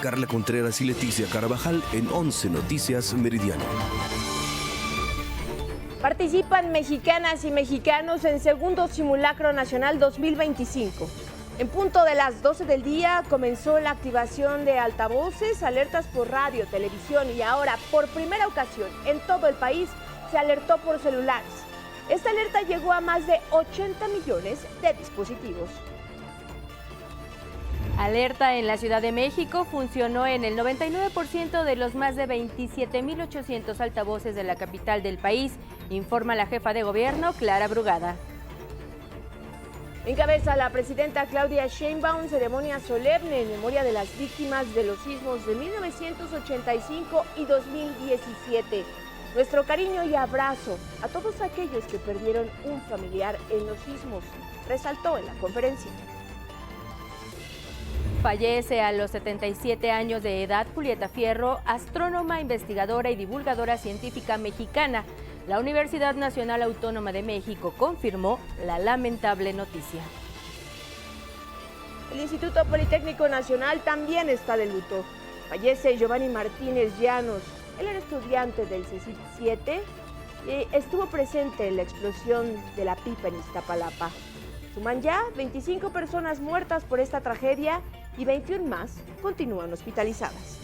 Carla Contreras y Leticia Carvajal en 11 Noticias Meridiano. Participan mexicanas y mexicanos en segundo simulacro nacional 2025. En punto de las 12 del día comenzó la activación de altavoces, alertas por radio, televisión y ahora, por primera ocasión en todo el país, se alertó por celulares. Esta alerta llegó a más de 80 millones de dispositivos. Alerta en la Ciudad de México funcionó en el 99% de los más de 27.800 altavoces de la capital del país, informa la jefa de gobierno, Clara Brugada. Encabeza la presidenta Claudia Sheinbaum ceremonia solemne en memoria de las víctimas de los sismos de 1985 y 2017. Nuestro cariño y abrazo a todos aquellos que perdieron un familiar en los sismos, resaltó en la conferencia. Fallece a los 77 años de edad Julieta Fierro, astrónoma, investigadora y divulgadora científica mexicana. La Universidad Nacional Autónoma de México confirmó la lamentable noticia. El Instituto Politécnico Nacional también está de luto. Fallece Giovanni Martínez Llanos. Él era estudiante del CECIT 7 y estuvo presente en la explosión de la pipa en Iztapalapa. Suman ya 25 personas muertas por esta tragedia y 21 más continúan hospitalizadas.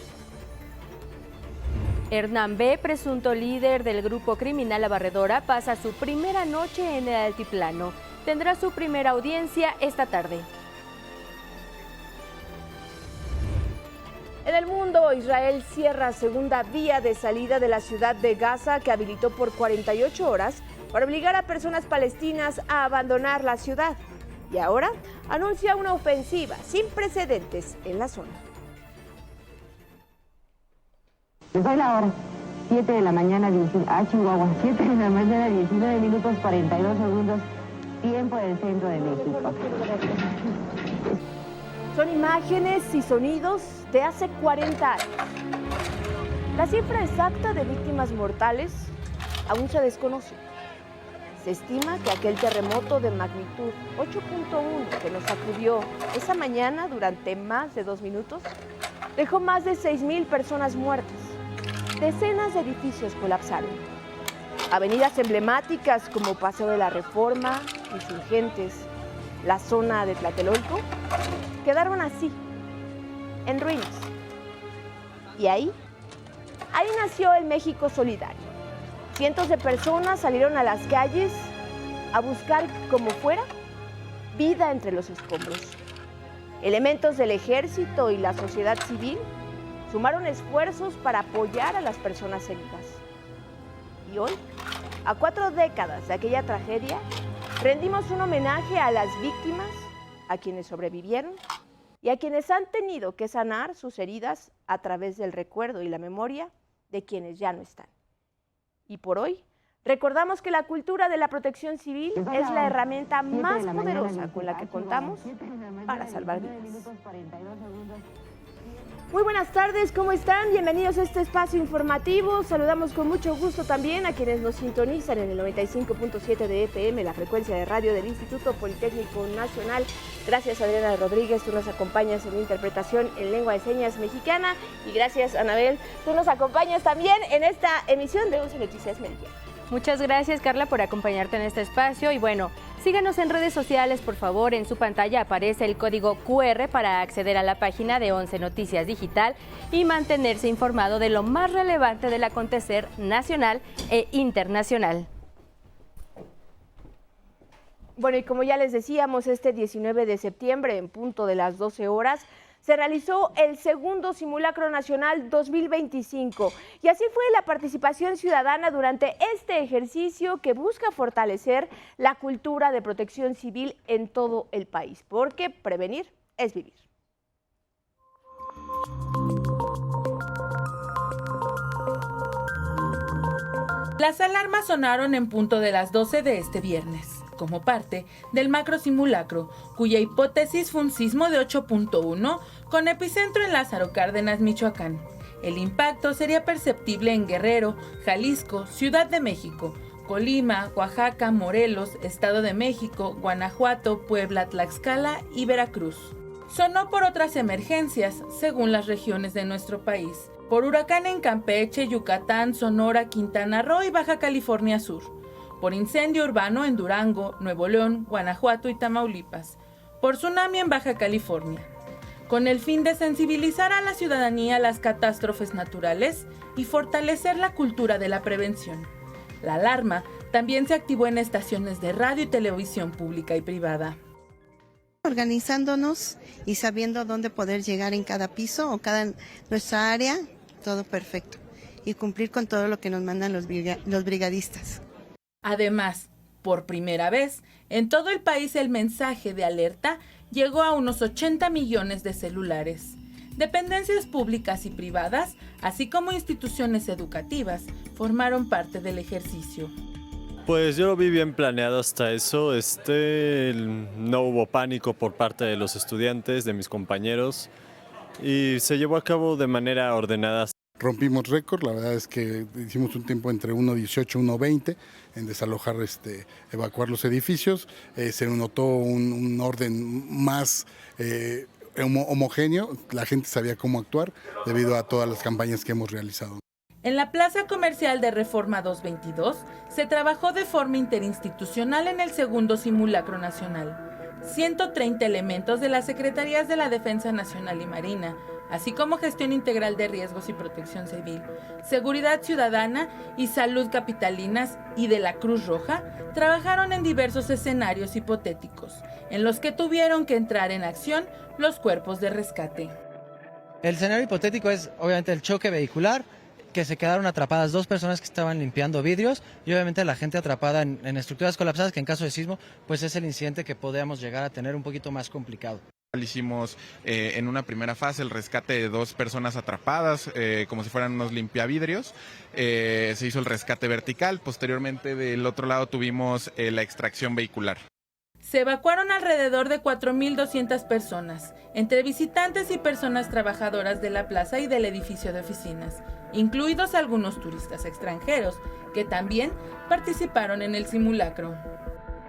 Hernán B., presunto líder del grupo criminal La Barredora, pasa su primera noche en el altiplano. Tendrá su primera audiencia esta tarde. En el mundo, Israel cierra segunda vía de salida de la ciudad de Gaza que habilitó por 48 horas para obligar a personas palestinas a abandonar la ciudad. Y ahora anuncia una ofensiva sin precedentes en la zona. Les doy la hora, 7 de la mañana, Chihuahua, 7 de la mañana, 19 minutos 42 segundos, tiempo del centro de México. Son imágenes y sonidos de hace 40 años. La cifra exacta de víctimas mortales aún se desconoce. Se estima que aquel terremoto de magnitud 8.1 que nos sacudió esa mañana durante más de 2 minutos dejó más de 6,000 personas muertas. Decenas de edificios colapsaron. Avenidas emblemáticas como Paseo de la Reforma, Insurgentes, la zona de Tlatelolco, quedaron así, en ruinas. Y ahí nació el México solidario. Cientos de personas salieron a las calles a buscar, como fuera, vida entre los escombros. Elementos del ejército y la sociedad civil sumaron esfuerzos para apoyar a las personas heridas. Y hoy, a 4 décadas de aquella tragedia, rendimos un homenaje a las víctimas, a quienes sobrevivieron y a quienes han tenido que sanar sus heridas a través del recuerdo y la memoria de quienes ya no están. Y por hoy, recordamos que la cultura de la protección civil es la herramienta más poderosa con la que contamos para salvar vidas. Muy buenas tardes, ¿cómo están? Bienvenidos a este espacio informativo. Saludamos con mucho gusto también a quienes nos sintonizan en el 95.7 de FM, la frecuencia de radio del Instituto Politécnico Nacional. Gracias, Adriana Rodríguez, tú nos acompañas en interpretación en lengua de señas mexicana. Y gracias, Anabel, tú nos acompañas también en esta emisión de 11 Noticias Meridiano. Muchas gracias, Carla, por acompañarte en este espacio. Y bueno, síganos en redes sociales, por favor. En su pantalla aparece el código QR para acceder a la página de 11 Noticias Digital y mantenerse informado de lo más relevante del acontecer nacional e internacional. Bueno, y como ya les decíamos, este 19 de septiembre, en punto de las 12 horas, se realizó el segundo simulacro nacional 2025 y así fue la participación ciudadana durante este ejercicio que busca fortalecer la cultura de protección civil en todo el país, porque prevenir es vivir. Las alarmas sonaron en punto de las 12 de este viernes, como parte del macro simulacro, cuya hipótesis fue un sismo de 8.1 con epicentro en Lázaro Cárdenas, Michoacán. El impacto sería perceptible en Guerrero, Jalisco, Ciudad de México, Colima, Oaxaca, Morelos, Estado de México, Guanajuato, Puebla, Tlaxcala y Veracruz. Sonó por otras emergencias, según las regiones de nuestro país. Por huracán en Campeche, Yucatán, Sonora, Quintana Roo y Baja California Sur. Por incendio urbano en Durango, Nuevo León, Guanajuato y Tamaulipas. Por tsunami en Baja California. Con el fin de sensibilizar a la ciudadanía a las catástrofes naturales y fortalecer la cultura de la prevención. La alarma también se activó en estaciones de radio y televisión pública y privada. Organizándonos y sabiendo dónde poder llegar en cada piso o nuestra área, todo perfecto. Y cumplir con todo lo que nos mandan los brigadistas. Además, por primera vez, en todo el país el mensaje de alerta llegó a unos 80 millones de celulares. Dependencias públicas y privadas, así como instituciones educativas, formaron parte del ejercicio. Pues yo lo vi bien planeado hasta eso. No hubo pánico por parte de los estudiantes, de mis compañeros, y se llevó a cabo de manera ordenada. Rompimos récord, la verdad es que hicimos un tiempo entre 1.18 y 1.20 en desalojar, evacuar los edificios. Se notó un orden más homogéneo, la gente sabía cómo actuar debido a todas las campañas que hemos realizado. En la Plaza Comercial de Reforma 222 se trabajó de forma interinstitucional en el segundo simulacro nacional. 130 elementos de las Secretarías de la Defensa Nacional y Marina, así como Gestión Integral de Riesgos y Protección Civil, Seguridad Ciudadana y Salud Capitalinas y de la Cruz Roja, trabajaron en diversos escenarios hipotéticos, en los que tuvieron que entrar en acción los cuerpos de rescate. El escenario hipotético es obviamente el choque vehicular, que se quedaron atrapadas 2 personas que estaban limpiando vidrios y obviamente la gente atrapada en estructuras colapsadas, que en caso de sismo pues es el incidente que podríamos llegar a tener un poquito más complicado. Hicimos en una primera fase el rescate de 2 personas atrapadas, como si fueran unos limpiavidrios. Se hizo el rescate vertical, posteriormente del otro lado tuvimos la extracción vehicular. Se evacuaron alrededor de 4.200 personas, entre visitantes y personas trabajadoras de la plaza y del edificio de oficinas, incluidos algunos turistas extranjeros, que también participaron en el simulacro.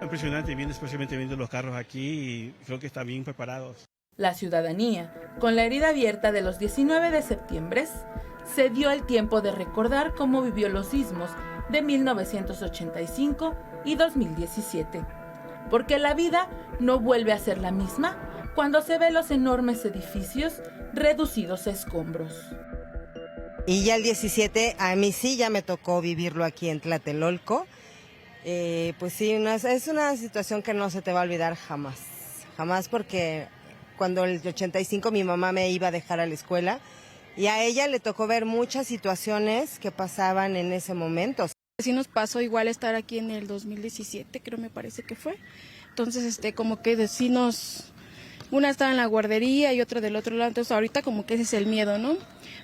Impresionante, bien, especialmente viendo los carros aquí, y creo que están bien preparados. La ciudadanía, con la herida abierta de los 19 de septiembre, se dio el tiempo de recordar cómo vivió los sismos de 1985 y 2017. Porque la vida no vuelve a ser la misma cuando se ve los enormes edificios reducidos a escombros. Y ya el 17, a mí sí ya me tocó vivirlo aquí en Tlatelolco. Pues sí, es una situación que no se te va a olvidar jamás. Jamás, porque cuando el 85 mi mamá me iba a dejar a la escuela y a ella le tocó ver muchas situaciones que pasaban en ese momento. Sí nos pasó igual estar aquí en el 2017, creo, me parece que fue. Entonces, como que sí una estaba en la guardería y otra del otro lado, entonces ahorita como que ese es el miedo, ¿no?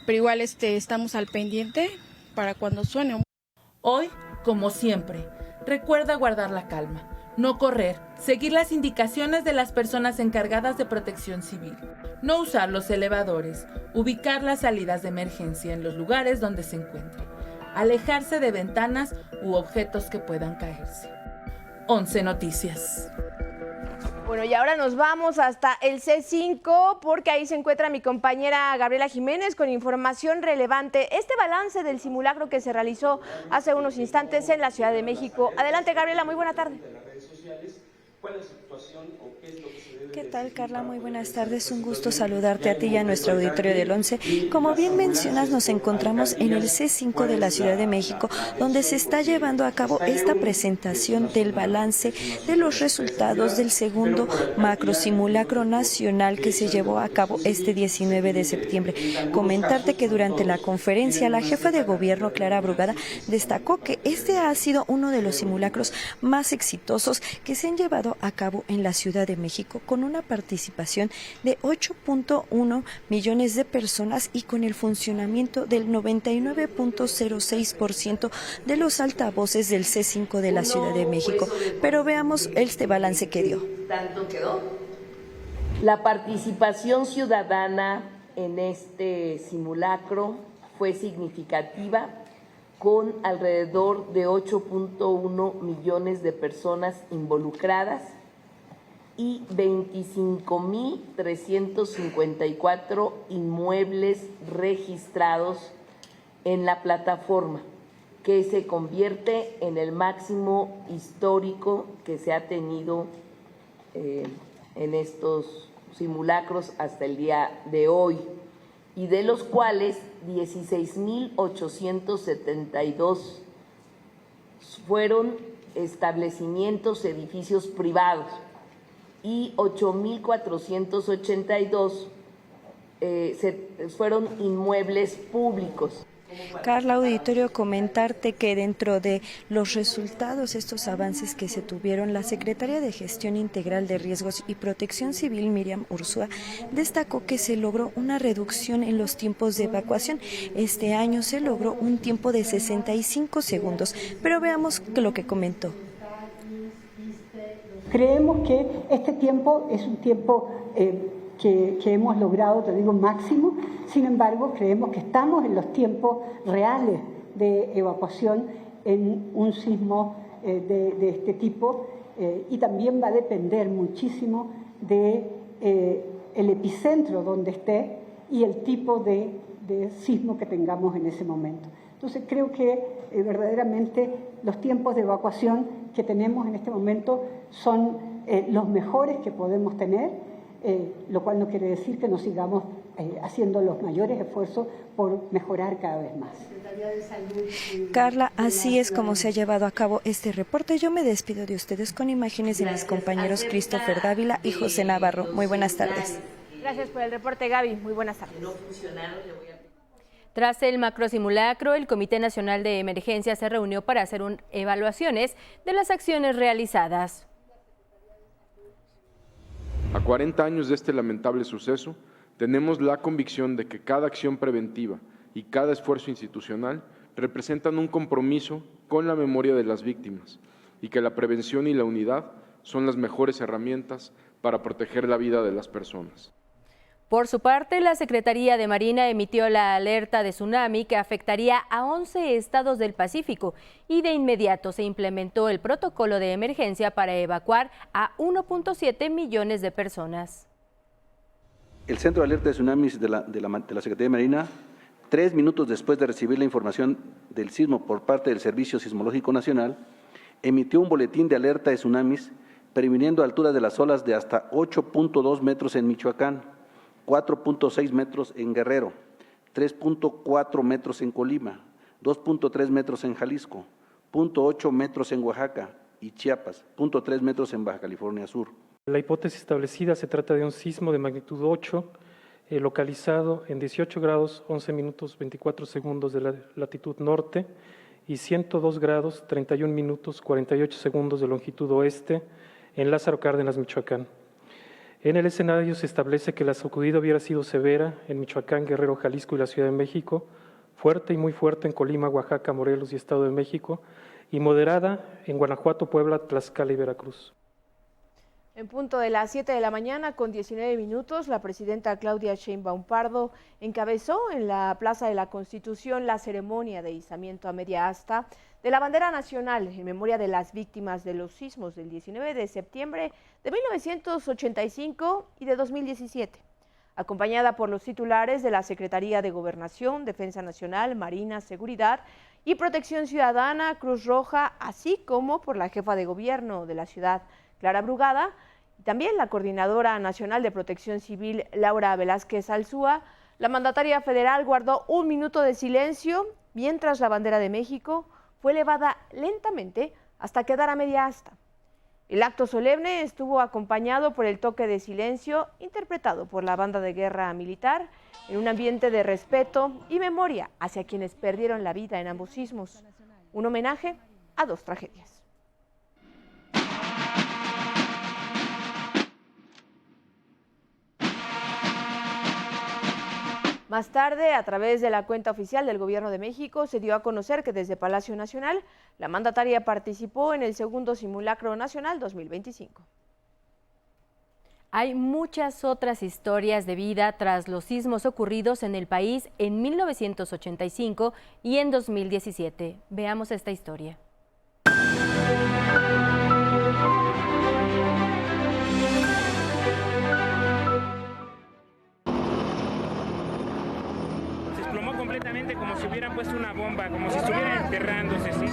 Pero igual estamos al pendiente para cuando suene. Hoy, como siempre, recuerda guardar la calma, no correr, seguir las indicaciones de las personas encargadas de protección civil, no usar los elevadores, ubicar las salidas de emergencia en los lugares donde se encuentre, alejarse de ventanas u objetos que puedan caerse. 11 Noticias. Bueno, y ahora nos vamos hasta el C5 porque ahí se encuentra mi compañera Gabriela Jiménez con información relevante. Este balance del simulacro que se realizó hace unos instantes en la Ciudad de México. Adelante, Gabriela, muy buena tarde. ¿Qué tal, Carla? Muy buenas tardes. Un gusto saludarte a ti y a nuestro auditorio del 11. Como bien mencionas, nos encontramos en el C5 de la Ciudad de México, donde se está llevando a cabo esta presentación del balance de los resultados del segundo macrosimulacro nacional que se llevó a cabo este 19 de septiembre. Comentarte que durante la conferencia, la jefa de gobierno, Clara Brugada, destacó que este ha sido uno de los simulacros más exitosos que se han llevado a cabo en la Ciudad de México, con una participación de 8.1 millones de personas y con el funcionamiento del 99.06% de los altavoces del C5 de la Ciudad de México. Pero veamos este balance que dio. ¿Tanto quedó? La participación ciudadana en este simulacro fue significativa, con alrededor de 8.1 millones de personas involucradas, y 25.354 inmuebles registrados en la plataforma, que se convierte en el máximo histórico que se ha tenido en estos simulacros hasta el día de hoy, y de los cuales 16.872 fueron establecimientos, edificios privados, y 8.482 fueron inmuebles públicos. Carla, auditorio, comentarte que dentro de los resultados, estos avances que se tuvieron, la Secretaria de Gestión Integral de Riesgos y Protección Civil, Miriam Urzúa, destacó que se logró una reducción en los tiempos de evacuación. Este año se logró un tiempo de 65 segundos, pero veamos lo que comentó. Creemos que este tiempo es un tiempo que hemos logrado, te digo, máximo. Sin embargo, creemos que estamos en los tiempos reales de evacuación en un sismo de este tipo, y también va a depender muchísimo de el epicentro donde esté y el tipo de sismo que tengamos en ese momento. Entonces creo que verdaderamente los tiempos de evacuación que tenemos en este momento son los mejores que podemos tener, lo cual no quiere decir que no sigamos haciendo los mayores esfuerzos por mejorar cada vez más. Carla, así es como se ha llevado a cabo este reporte. Yo me despido de ustedes con imágenes de mis compañeros Christopher Dávila y José Navarro. Muy buenas tardes. Gracias por el reporte, Gaby. Muy buenas tardes. Tras el macrosimulacro, el Comité Nacional de Emergencia se reunió para hacer evaluaciones de las acciones realizadas. A 40 años de este lamentable suceso, tenemos la convicción de que cada acción preventiva y cada esfuerzo institucional representan un compromiso con la memoria de las víctimas y que la prevención y la unidad son las mejores herramientas para proteger la vida de las personas. Por su parte, la Secretaría de Marina emitió la alerta de tsunami que afectaría a 11 estados del Pacífico y de inmediato se implementó el protocolo de emergencia para evacuar a 1.7 millones de personas. El Centro de Alerta de Tsunamis de la Secretaría de Marina, 3 minutos después de recibir la información del sismo por parte del Servicio Sismológico Nacional, emitió un boletín de alerta de tsunamis previniendo alturas de las olas de hasta 8.2 metros en Michoacán, 4.6 metros en Guerrero, 3.4 metros en Colima, 2.3 metros en Jalisco, 0.8 metros en Oaxaca y Chiapas, 0.3 metros en Baja California Sur. La hipótesis establecida se trata de un sismo de magnitud 8, localizado en 18 grados 11 minutos 24 segundos de la latitud norte y 102 grados 31 minutos 48 segundos de longitud oeste en Lázaro Cárdenas, Michoacán. En el escenario se establece que la sacudida hubiera sido severa en Michoacán, Guerrero, Jalisco y la Ciudad de México, fuerte y muy fuerte en Colima, Oaxaca, Morelos y Estado de México, y moderada en Guanajuato, Puebla, Tlaxcala y Veracruz. En punto de las 7 de la mañana, con 19 minutos, la presidenta Claudia Sheinbaum Pardo encabezó en la Plaza de la Constitución la ceremonia de izamiento a media asta de la bandera nacional en memoria de las víctimas de los sismos del 19 de septiembre de 1985 y de 2017, acompañada por los titulares de la Secretaría de Gobernación, Defensa Nacional, Marina, Seguridad y Protección Ciudadana, Cruz Roja, así como por la jefa de gobierno de la ciudad, Clara Brugada, y también la Coordinadora Nacional de Protección Civil, Laura Velázquez Alzúa. La mandataria federal guardó un minuto de silencio mientras la bandera de México fue elevada lentamente hasta quedar a media asta. El acto solemne estuvo acompañado por el toque de silencio interpretado por la banda de guerra militar en un ambiente de respeto y memoria hacia quienes perdieron la vida en ambos sismos. Un homenaje a 2 tragedias. Más tarde, a través de la cuenta oficial del Gobierno de México, se dio a conocer que desde Palacio Nacional, la mandataria participó en el segundo Simulacro Nacional 2025. Hay muchas otras historias de vida tras los sismos ocurridos en el país en 1985 y en 2017. Veamos esta historia. desplomó completamente como si hubieran puesto una bomba, como si estuvieran enterrándose, ¿sí?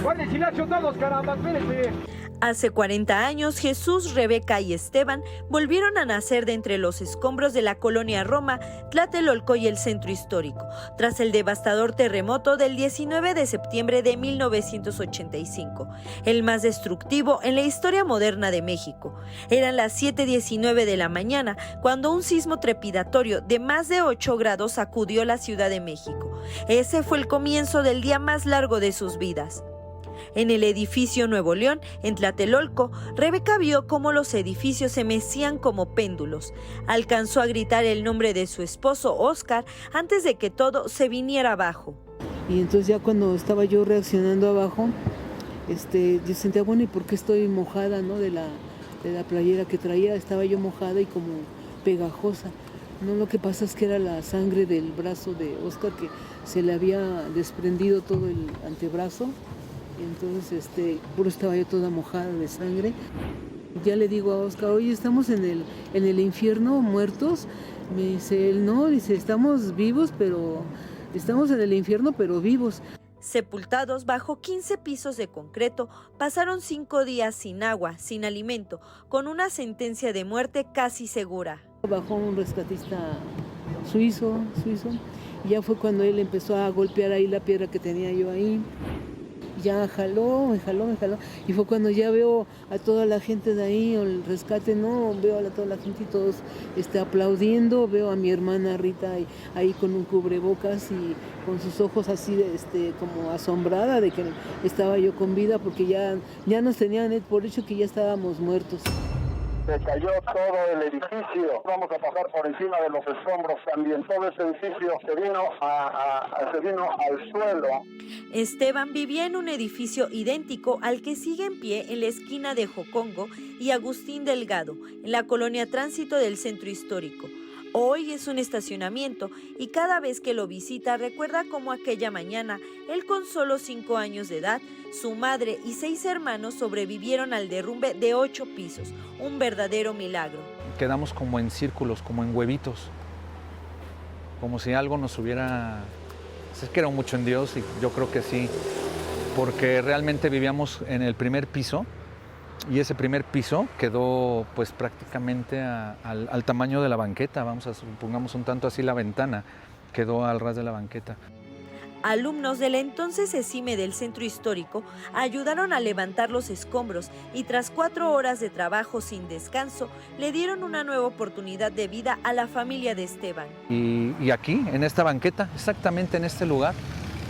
¡Guarden silencio todos, caramba! ¡Espérense! Hace 40 años, Jesús, Rebeca y Esteban volvieron a nacer de entre los escombros de la colonia Roma, Tlatelolco y el centro histórico, tras el devastador terremoto del 19 de septiembre de 1985, el más destructivo en la historia moderna de México. Eran las 7:19 de la mañana cuando un sismo trepidatorio de más de 8 grados sacudió la Ciudad de México. Ese fue el comienzo del día más largo de sus vidas. En el edificio Nuevo León, en Tlatelolco, Rebeca vio cómo los edificios se mecían como péndulos. Alcanzó a gritar el nombre de su esposo, Óscar, antes de que todo se viniera abajo. Y entonces ya cuando estaba yo reaccionando abajo, yo sentía, bueno, ¿y por qué estoy mojada, no? De la playera que traía, estaba yo mojada y como pegajosa. No, lo que pasa es que era la sangre del brazo de Óscar, que se le había desprendido todo el antebrazo. Entonces, puro estaba yo toda mojada de sangre. Ya le digo a Óscar, oye, ¿estamos en el infierno muertos? Me dice él, no, dice, estamos vivos, pero estamos en el infierno, pero vivos. Sepultados bajo 15 pisos de concreto, pasaron 5 días sin agua, sin alimento, con una sentencia de muerte casi segura. Bajó un rescatista suizo, y ya fue cuando él empezó a golpear ahí la piedra que tenía yo ahí. Ya me jaló, y fue cuando ya veo a toda la gente de ahí, el rescate, no, veo a toda la gente y todos aplaudiendo, veo a mi hermana Rita ahí con un cubrebocas y con sus ojos así, como asombrada de que estaba yo con vida, porque ya nos tenían por hecho que ya estábamos muertos. Se cayó todo el edificio, vamos a pasar por encima de los escombros también, todo ese edificio se vino al suelo. Esteban vivía en un edificio idéntico al que sigue en pie en la esquina de Jocongo y Agustín Delgado, en la colonia Tránsito del centro histórico. Hoy es un estacionamiento y cada vez que lo visita recuerda cómo aquella mañana, él con solo 5 años de edad, su madre y 6 hermanos sobrevivieron al derrumbe de 8 pisos, un verdadero milagro. Quedamos como en círculos, como en huevitos, como si algo nos hubiera... Es que era mucho en Dios y yo creo que sí, porque realmente vivíamos en el primer piso y ese primer piso quedó pues prácticamente al tamaño de la banqueta, supongamos un tanto así la ventana, quedó al ras de la banqueta. Alumnos de la entonces ESIME del centro histórico ayudaron a levantar los escombros y tras 4 horas de trabajo sin descanso, le dieron una nueva oportunidad de vida a la familia de Esteban. Y aquí, en esta banqueta, exactamente en este lugar,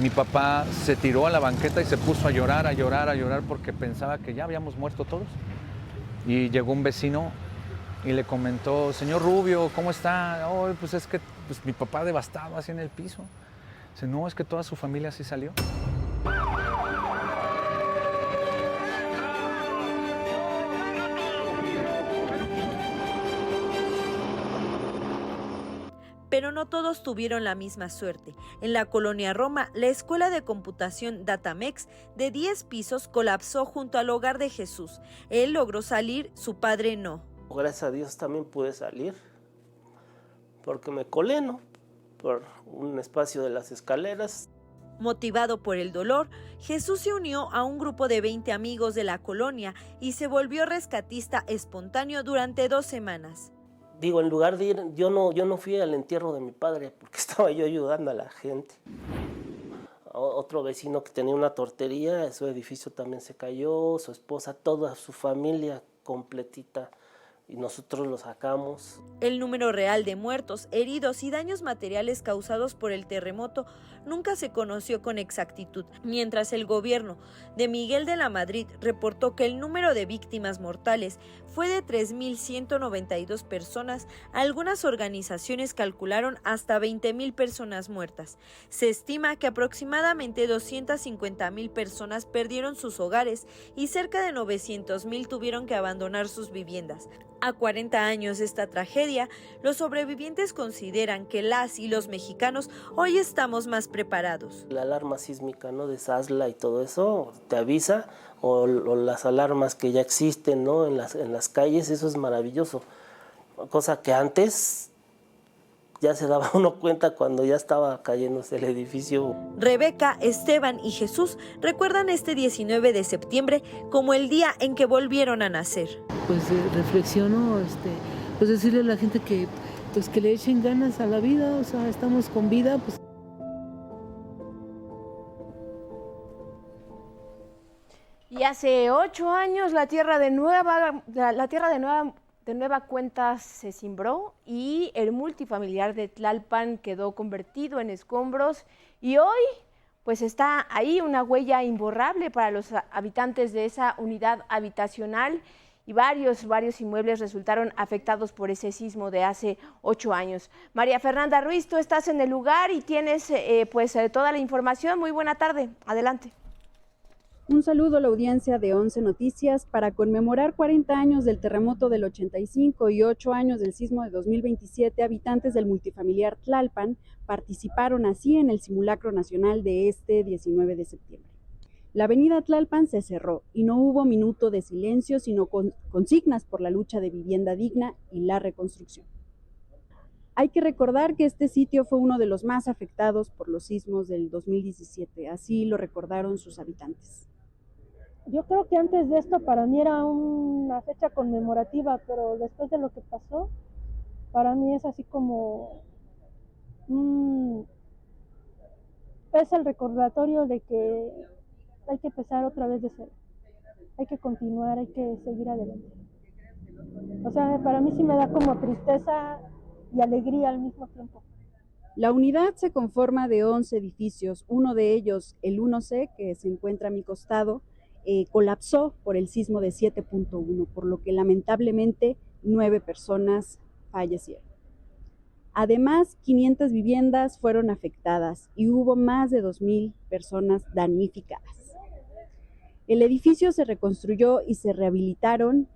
mi papá se tiró a la banqueta y se puso a llorar porque pensaba que ya habíamos muerto todos. Y llegó un vecino y le comentó, señor Rubio, ¿cómo está? Oh, pues es que mi papá devastado así en el piso. Dice, no, es que toda su familia así salió. Pero no todos tuvieron la misma suerte. En la colonia Roma, la escuela de computación Datamex de 10 pisos colapsó junto al hogar de Jesús. Él logró salir, su padre no. Gracias a Dios también pude salir, porque me colé, ¿no? Por un espacio de las escaleras. Motivado por el dolor, Jesús se unió a un grupo de 20 amigos de la colonia y se volvió rescatista espontáneo durante 2 semanas. Digo, en lugar de ir, yo no fui al entierro de mi padre porque estaba yo ayudando a la gente. Otro vecino que tenía una tortería, su edificio también se cayó, su esposa, toda su familia completita. Y nosotros lo sacamos. El número real de muertos, heridos y daños materiales causados por el terremoto nunca se conoció con exactitud, mientras el gobierno de Miguel de la Madrid reportó que el número de víctimas mortales fue de 3.192 personas. Algunas organizaciones calcularon hasta 20.000 personas muertas. Se estima que aproximadamente 250.000 personas perdieron sus hogares y cerca de 900.000 tuvieron que abandonar sus viviendas. A 40 años de esta tragedia, los sobrevivientes consideran que las y los mexicanos hoy estamos más preparados. La alarma sísmica, ¿no? De Sasla y todo eso te avisa o las alarmas que ya existen, ¿no? en las calles, eso es maravilloso. Cosa que antes ya se daba uno cuenta cuando ya estaba cayéndose el edificio. Rebeca, Esteban y Jesús recuerdan este 19 de septiembre como el día en que volvieron a nacer. Pues reflexiono, pues decirle a la gente que, pues que le echen ganas a la vida, o sea, estamos con vida, pues. Y hace 8 años la tierra de Nueva Cuenta se cimbró y el multifamiliar de Tlalpan quedó convertido en escombros y hoy pues está ahí una huella imborrable para los habitantes de esa unidad habitacional y varios inmuebles resultaron afectados por ese sismo de hace 8 años. María Fernanda Ruiz, tú estás en el lugar y tienes toda la información. Muy buena tarde, adelante. Un saludo a la audiencia de 11 Noticias. Para conmemorar 40 años del terremoto del 85 y 8 años del sismo de 2027, habitantes del multifamiliar Tlalpan participaron así en el simulacro nacional de este 19 de septiembre. La avenida Tlalpan se cerró y no hubo minuto de silencio, sino consignas por la lucha de vivienda digna y la reconstrucción. Hay que recordar que este sitio fue uno de los más afectados por los sismos del 2017, así lo recordaron sus habitantes. Yo creo que antes de esto para mí era una fecha conmemorativa, pero después de lo que pasó, para mí es así como es el recordatorio de que hay que empezar otra vez de cero, hay que continuar, hay que seguir adelante. O sea, para mí sí me da como tristeza y alegría al mismo tiempo. La unidad se conforma de 11 edificios, uno de ellos, el 1C, que se encuentra a mi costado, colapsó por el sismo de 7.1, por lo que lamentablemente 9 personas fallecieron. Además, 500 viviendas fueron afectadas y hubo más de 2,000 personas damnificadas. El edificio se reconstruyó y se rehabilitaron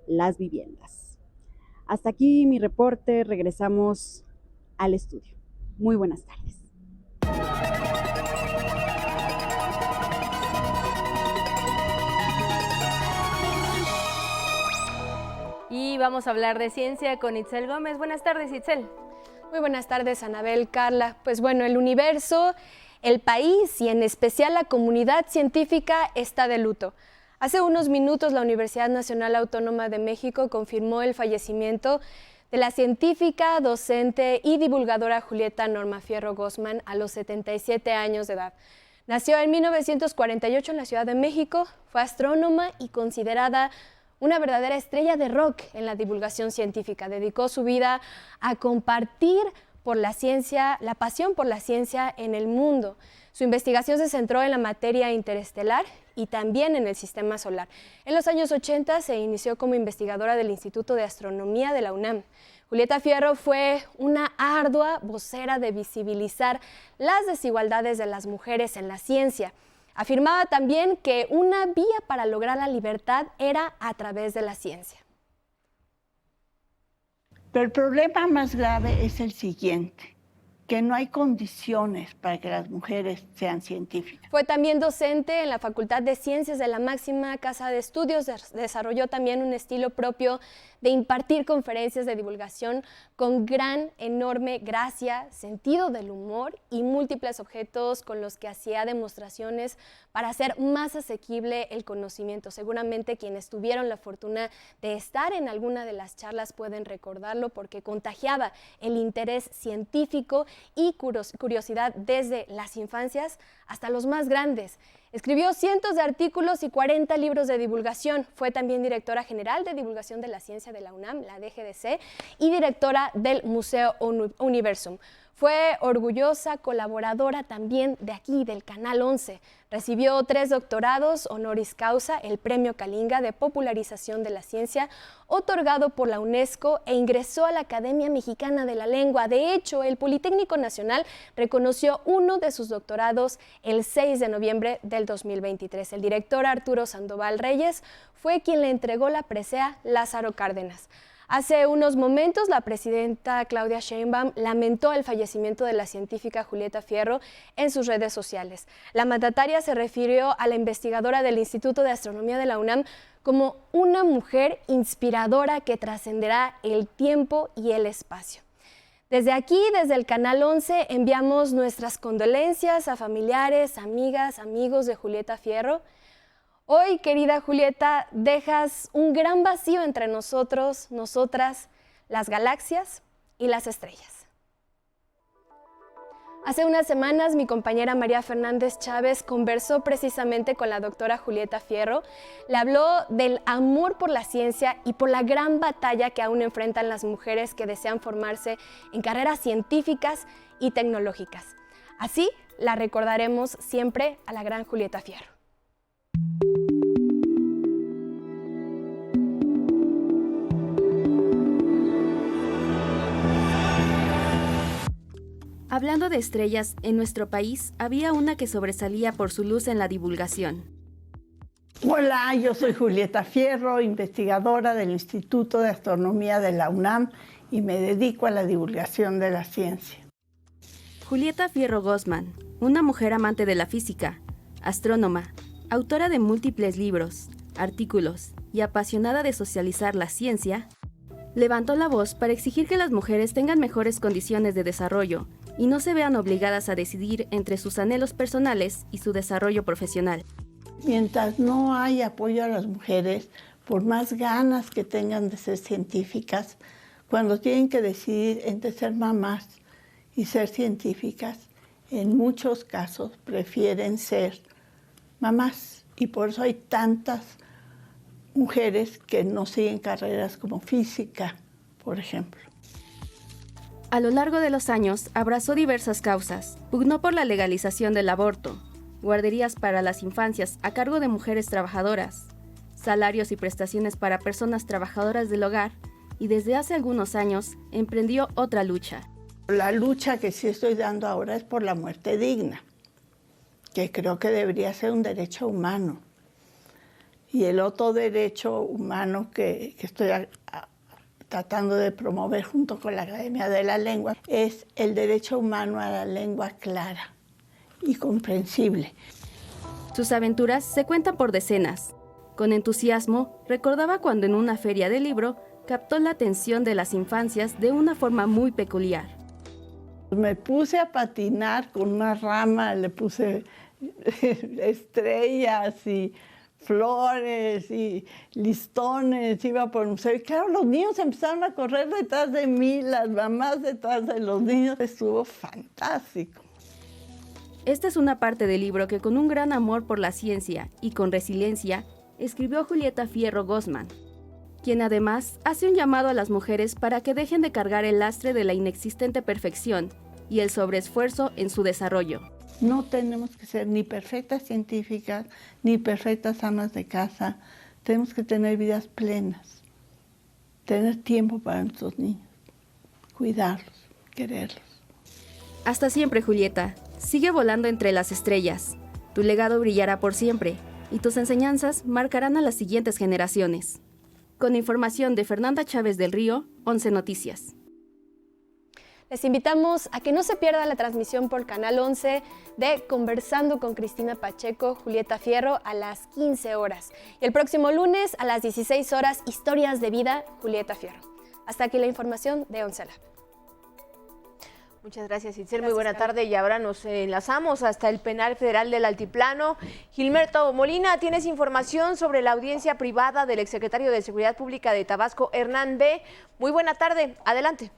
las viviendas. Hasta aquí mi reporte, regresamos al estudio. Muy buenas tardes. Y vamos a hablar de ciencia con Itzel Gómez. Buenas tardes, Itzel. Muy buenas tardes, Anabel, Carla. Pues bueno, el universo, el país y en especial la comunidad científica está de luto. Hace unos minutos la Universidad Nacional Autónoma de México confirmó el fallecimiento de la científica, docente y divulgadora Julieta Norma Fierro Gozman a los 77 años de edad. Nació en 1948 en la Ciudad de México, fue astrónoma y considerada una verdadera estrella de rock en la divulgación científica. Dedicó su vida a compartir por la ciencia, la pasión por la ciencia en el mundo. Su investigación se centró en la materia interestelar y también en el sistema solar. En los años 80 se inició como investigadora del Instituto de Astronomía de la UNAM. Julieta Fierro fue una ardua vocera de visibilizar las desigualdades de las mujeres en la ciencia. Afirmaba también que una vía para lograr la libertad era a través de la ciencia. Pero el problema más grave es el siguiente, que no hay condiciones para que las mujeres sean científicas. Fue también docente en la Facultad de Ciencias de la máxima casa de estudios. Desarrolló también un estilo propio de impartir conferencias de divulgación con enorme gracia, sentido del humor y múltiples objetos con los que hacía demostraciones para hacer más asequible el conocimiento. Seguramente quienes tuvieron la fortuna de estar en alguna de las charlas pueden recordarlo porque contagiaba el interés científico y curiosidad desde las infancias hasta los más grandes. Escribió cientos de artículos y 40 libros de divulgación. Fue también directora general de divulgación de la ciencia de la UNAM, la DGDC, y directora del Museo Universum. Fue orgullosa colaboradora también de aquí, del Canal 11. Recibió 3 doctorados honoris causa, el Premio Kalinga de Popularización de la Ciencia, otorgado por la UNESCO, e ingresó a la Academia Mexicana de la Lengua. De hecho, el Politécnico Nacional reconoció uno de sus doctorados el 6 de noviembre del 2023. El director Arturo Sandoval Reyes fue quien le entregó la presea Lázaro Cárdenas. Hace unos momentos, la presidenta Claudia Sheinbaum lamentó el fallecimiento de la científica Julieta Fierro en sus redes sociales. La mandataria se refirió a la investigadora del Instituto de Astronomía de la UNAM como una mujer inspiradora que trascenderá el tiempo y el espacio. Desde aquí, desde el Canal 11, enviamos nuestras condolencias a familiares, amigas, amigos de Julieta Fierro. Hoy, querida Julieta, dejas un gran vacío entre nosotros, nosotras, las galaxias y las estrellas. Hace unas semanas, mi compañera María Fernández Chávez conversó precisamente con la doctora Julieta Fierro. Le habló del amor por la ciencia y por la gran batalla que aún enfrentan las mujeres que desean formarse en carreras científicas y tecnológicas. Así la recordaremos siempre a la gran Julieta Fierro. Hablando de estrellas, en nuestro país había una que sobresalía por su luz en la divulgación. Hola, yo soy Julieta Fierro, investigadora del Instituto de Astronomía de la UNAM y me dedico a la divulgación de la ciencia. Julieta Fierro Gosman, una mujer amante de la física, astrónoma, autora de múltiples libros, artículos y apasionada de socializar la ciencia, levantó la voz para exigir que las mujeres tengan mejores condiciones de desarrollo y no se vean obligadas a decidir entre sus anhelos personales y su desarrollo profesional. Mientras no hay apoyo a las mujeres, por más ganas que tengan de ser científicas, cuando tienen que decidir entre ser mamás y ser científicas, en muchos casos prefieren ser mamás. Y por eso hay tantas mujeres que no siguen carreras como física, por ejemplo. A lo largo de los años, abrazó diversas causas. Pugnó por la legalización del aborto, guarderías para las infancias a cargo de mujeres trabajadoras, salarios y prestaciones para personas trabajadoras del hogar, y desde hace algunos años emprendió otra lucha. La lucha que sí estoy dando ahora es por la muerte digna, que creo que debería ser un derecho humano. Y el otro derecho humano que estoy tratando de promover junto con la Academia de la Lengua es el derecho humano a la lengua clara y comprensible. Sus aventuras se cuentan por decenas. Con entusiasmo, recordaba cuando en una feria de libro captó la atención de las infancias de una forma muy peculiar. Me puse a patinar con una rama, le puse estrellas y flores y listones, iba por un museo. Y claro, los niños empezaron a correr detrás de mí, las mamás detrás de los niños. Estuvo fantástico. Esta es una parte del libro que con un gran amor por la ciencia y con resiliencia escribió Julieta Fierro Gosman, quien además hace un llamado a las mujeres para que dejen de cargar el lastre de la inexistente perfección y el sobreesfuerzo en su desarrollo. No tenemos que ser ni perfectas científicas, ni perfectas amas de casa. Tenemos que tener vidas plenas, tener tiempo para nuestros niños, cuidarlos, quererlos. Hasta siempre, Julieta. Sigue volando entre las estrellas. Tu legado brillará por siempre y tus enseñanzas marcarán a las siguientes generaciones. Con información de Fernanda Chávez del Río, 11 Noticias. Les invitamos a que no se pierda la transmisión por Canal 11 de Conversando con Cristina Pacheco, Julieta Fierro, a las 15 horas. Y el próximo lunes a las 16 horas, Historias de Vida, Julieta Fierro. Hasta aquí la información de 11 Lab. Muchas gracias, Itzel. Muy buena tarde y ahora nos enlazamos hasta el Penal Federal del Altiplano. Gilberto Molina, tienes información sobre la audiencia privada del exsecretario de Seguridad Pública de Tabasco, Hernán B. Muy buena tarde, adelante.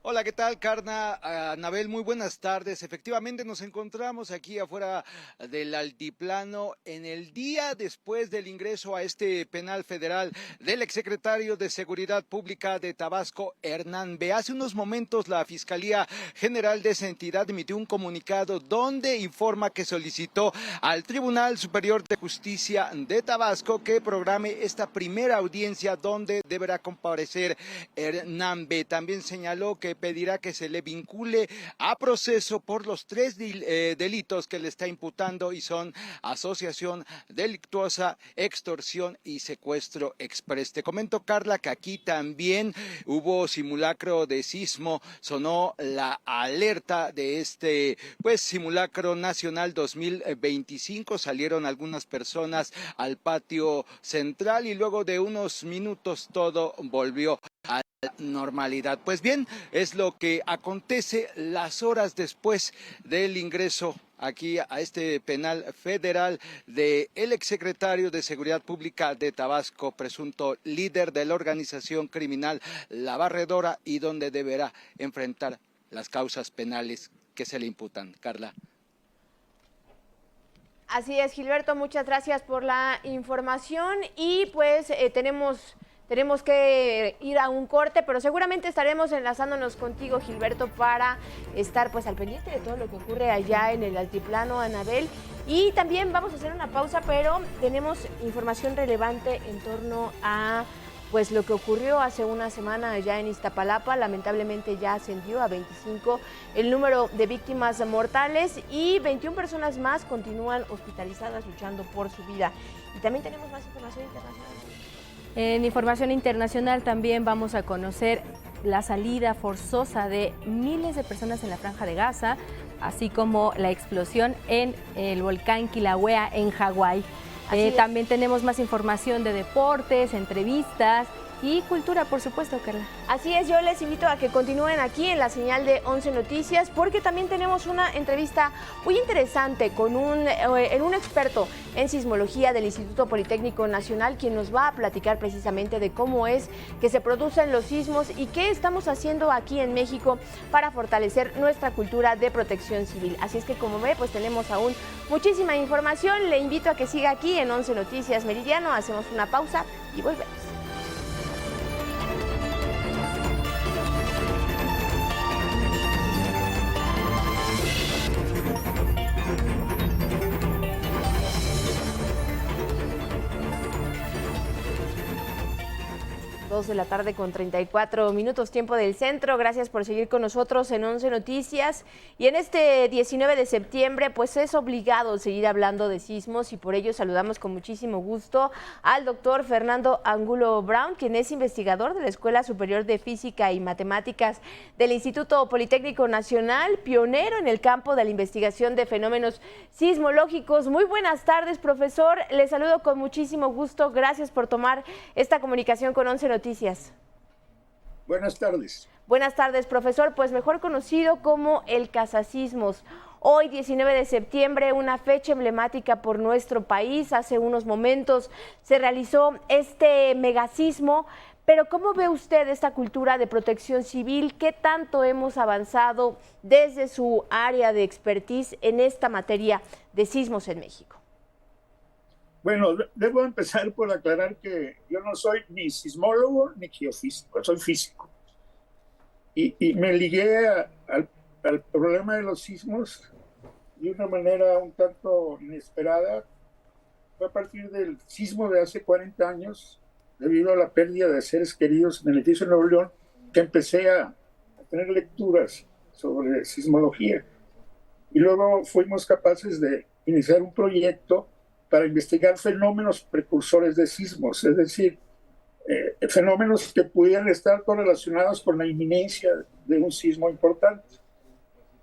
Hola, ¿qué tal, Carna? Anabel, muy buenas tardes. Efectivamente, nos encontramos aquí afuera del Altiplano en el día después del ingreso a este penal federal del exsecretario de Seguridad Pública de Tabasco, Hernán B. Hace unos momentos la Fiscalía General de esa entidad emitió un comunicado donde informa que solicitó al Tribunal Superior de Justicia de Tabasco que programe esta primera audiencia donde deberá comparecer Hernán B. También señaló que pedirá que se le vincule a proceso por los 3 delitos que le está imputando, y son asociación delictuosa, extorsión y secuestro exprés. Te comento, Carla, que aquí también hubo simulacro de sismo, sonó la alerta de este simulacro nacional 2025, salieron algunas personas al patio central y luego de unos minutos todo volvió a la normalidad. Pues bien, es lo que acontece las horas después del ingreso aquí a este penal federal de el exsecretario de Seguridad Pública de Tabasco, presunto líder de la organización criminal La Barredora, y donde deberá enfrentar las causas penales que se le imputan. Carla. Así es, Gilberto, muchas gracias por la información y pues tenemos que ir a un corte, pero seguramente estaremos enlazándonos contigo, Gilberto, para estar pues al pendiente de todo lo que ocurre allá en el altiplano, Anabel. Y también vamos a hacer una pausa, pero tenemos información relevante en torno a pues lo que ocurrió hace una semana allá en Iztapalapa. Lamentablemente ya ascendió a 25 el número de víctimas mortales y 21 personas más continúan hospitalizadas luchando por su vida. Y también tenemos más información internacional. En información internacional también vamos a conocer la salida forzosa de miles de personas en la Franja de Gaza, así como la explosión en el volcán Kilauea en Hawái. También tenemos más información de deportes, entrevistas y cultura, por supuesto, Carla. Así es, yo les invito a que continúen aquí en la señal de 11 Noticias, porque también tenemos una entrevista muy interesante con un experto en sismología del Instituto Politécnico Nacional, quien nos va a platicar precisamente de cómo es que se producen los sismos y qué estamos haciendo aquí en México para fortalecer nuestra cultura de protección civil. Así es que, como ve, pues tenemos aún muchísima información. Le invito a que siga aquí en 11 Noticias Meridiano. Hacemos una pausa y volvemos. 2 de la tarde con 34 minutos, tiempo del centro. Gracias por seguir con nosotros en 11 Noticias. Y en este 19 de septiembre, pues es obligado seguir hablando de sismos, y por ello saludamos con muchísimo gusto al doctor Fernando Angulo Brown, quien es investigador de la Escuela Superior de Física y Matemáticas del Instituto Politécnico Nacional, pionero en el campo de la investigación de fenómenos sismológicos. Muy buenas tardes, profesor. Le saludo con muchísimo gusto. Gracias por tomar esta comunicación con 11 Noticias. Buenas tardes. Buenas tardes, profesor, pues mejor conocido como el Cazasismos. Hoy, 19 de septiembre, una fecha emblemática por nuestro país. Hace unos momentos se realizó este megasismo, pero ¿cómo ve usted esta cultura de protección civil? ¿Qué tanto hemos avanzado desde su área de expertise en esta materia de sismos en México? Bueno, debo empezar por aclarar que yo no soy ni sismólogo ni geofísico, soy físico. Y me ligué al problema de los sismos de una manera un tanto inesperada. Fue a partir del sismo de hace 40 años, debido a la pérdida de seres queridos en el edificio de Nuevo León, que empecé a tener lecturas sobre sismología. Y luego fuimos capaces de iniciar un proyecto para investigar fenómenos precursores de sismos, es decir, fenómenos que pudieran estar correlacionados con la inminencia de un sismo importante.